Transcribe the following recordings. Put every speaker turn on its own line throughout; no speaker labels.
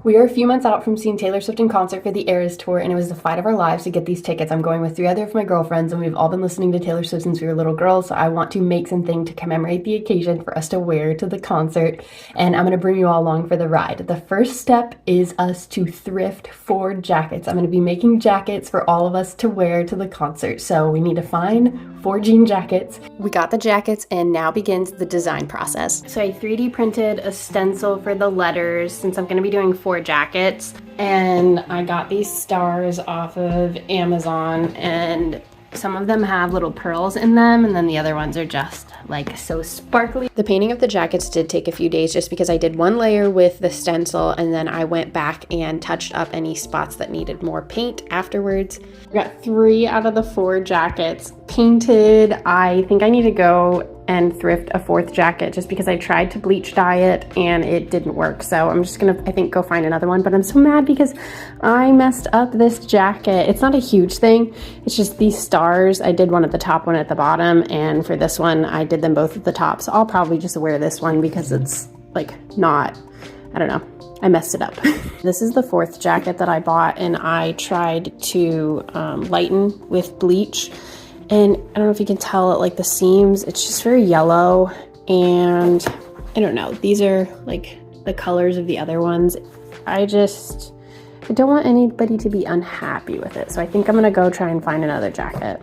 We are a few months out from seeing Taylor Swift in concert for the Eras Tour, and it was the fight of our lives to get these tickets. I'm going with 3 other of my girlfriends, and we've all been listening to Taylor Swift since we were little girls, so I want to make something to commemorate the occasion for us to wear to the concert, and I'm going to bring you all along for the ride. The first step is us to thrift 4 jackets. I'm going to be making jackets for all of us to wear to the concert, so we need to find 4 jean jackets. We got the jackets, and now begins the design process. So I 3D printed a stencil for the letters, since I'm going to be doing 4 jackets, and I got these stars off of Amazon, and some of them have little pearls in them, and then the other ones are just like so sparkly. The painting of the jackets did take a few days just because I did 1 layer with the stencil, and then I went back and touched up any spots that needed more paint afterwards. I got 3 out of the 4 jackets painted. I think I need to go and thrift a 4th jacket just because I tried to bleach dye it and it didn't work. So I'm just gonna, I think, go find another one. But I'm so mad because I messed up this jacket. It's not a huge thing. It's just these stars. I did one at the top, one at the bottom. And for this one, I did them both at the top. So I'll probably just wear this one because it's like not, I don't know. I messed it up. This is the 4th jacket that I bought, and I tried to lighten with bleach. And I don't know if you can tell it, like the seams, it's just very yellow, and I don't know, these are like the colors of the other ones. I don't want anybody to be unhappy with it, so I think I'm gonna go try and find another jacket.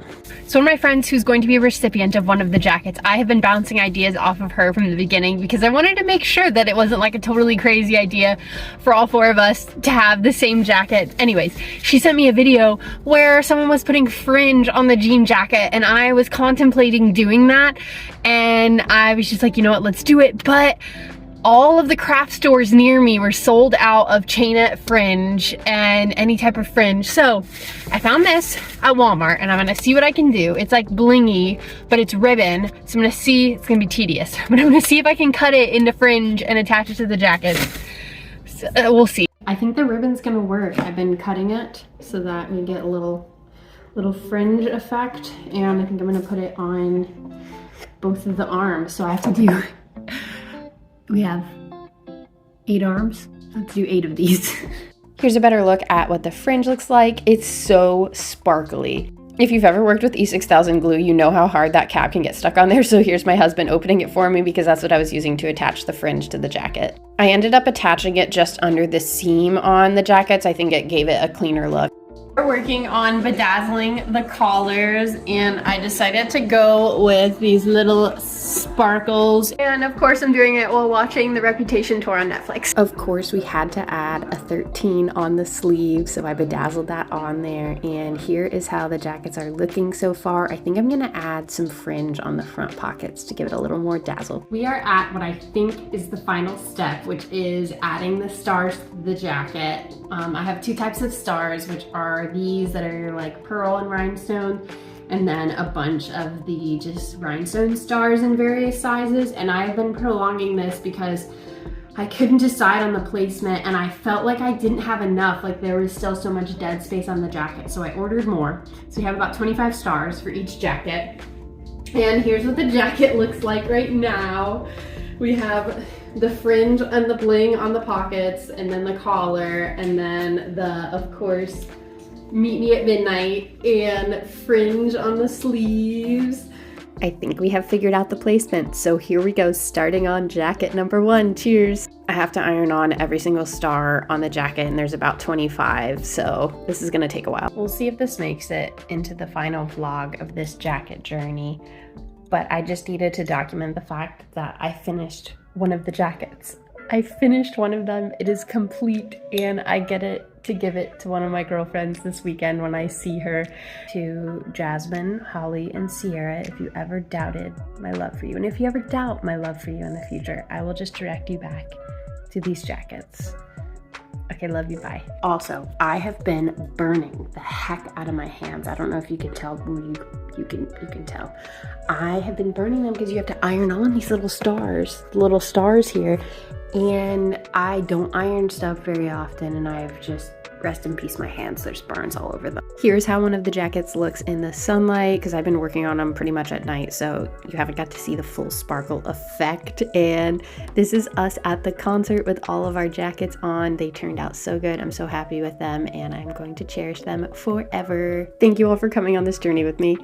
So one of my friends who's going to be a recipient of one of the jackets, I have been bouncing ideas off of her from the beginning because I wanted to make sure that it wasn't like a totally crazy idea for all 4 of us to have the same jacket. Anyways, she sent me a video where someone was putting fringe on the jean jacket, and I was contemplating doing that, and I was just like, you know what, let's do it. But all of the craft stores near me were sold out of chainette fringe and any type of fringe. So I found this at Walmart, and I'm gonna see what I can do. It's like blingy, but it's ribbon. So I'm gonna see, it's gonna be tedious, but I'm gonna see if I can cut it into fringe and attach it to the jacket. So, we'll see.
I think the ribbon's gonna work. I've been cutting it so that we get a little fringe effect, and I think I'm gonna put it on both of the arms. So I have to do, we have 8 arms. Let's do 8 of these. Here's a better look at what the fringe looks like. It's so sparkly. If you've ever worked with E6000 glue, you know how hard that cap can get stuck on there. So here's my husband opening it for me because that's what I was using to attach the fringe to the jacket. I ended up attaching it just under the seam on the jackets. I think it gave it a cleaner look. We're working on bedazzling the collars, and I decided to go with these little sparkles. And of course I'm doing it while watching the Reputation tour on Netflix. Of course we had to add a 13 on the sleeve, so I bedazzled that on there, and here is how the jackets are looking so far. I think I'm gonna add some fringe on the front pockets to give it a little more dazzle. We are at what I think is the final step, which is adding the stars to the jacket. I have 2 types of stars, which are these that are like pearl and rhinestone, and then a bunch of the just rhinestone stars in various sizes. And I've been prolonging this because I couldn't decide on the placement, and I felt like I didn't have enough, like there was still so much dead space on the jacket. So I ordered more. So we have about 25 stars for each jacket. And here's what the jacket looks like right now. We have the fringe and the bling on the pockets, and then the collar, and then the, of course, meet me at midnight and fringe on the sleeves. I think we have figured out the placement, so here we go, starting on jacket number 1. Cheers. I have to iron on every single star on the jacket, and there's about 25, so this is gonna take a while. We'll see if this makes it into the final vlog of this jacket journey, but I just needed to document the fact that I finished one of the jackets. I finished one of them, it is complete, and I get to give it to one of my girlfriends this weekend when I see her. To Jasmine, Holly, and Sierra, if you ever doubted my love for you, and if you ever doubt my love for you in the future, I will just direct you back to these jackets. Okay, love you, bye. Also, I have been burning the heck out of my hands. I don't know if you can tell. You can tell. I have been burning them because you have to iron on these little stars here. And I don't iron stuff very often, and I've just rest in peace my hands, there's burns all over them. Here's how one of the jackets looks in the sunlight, because I've been working on them pretty much at night, so you haven't got to see the full sparkle effect. And this is us at the concert with all of our jackets on. They turned out so good. I'm so happy with them, and I'm going to cherish them forever. Thank you all for coming on this journey with me.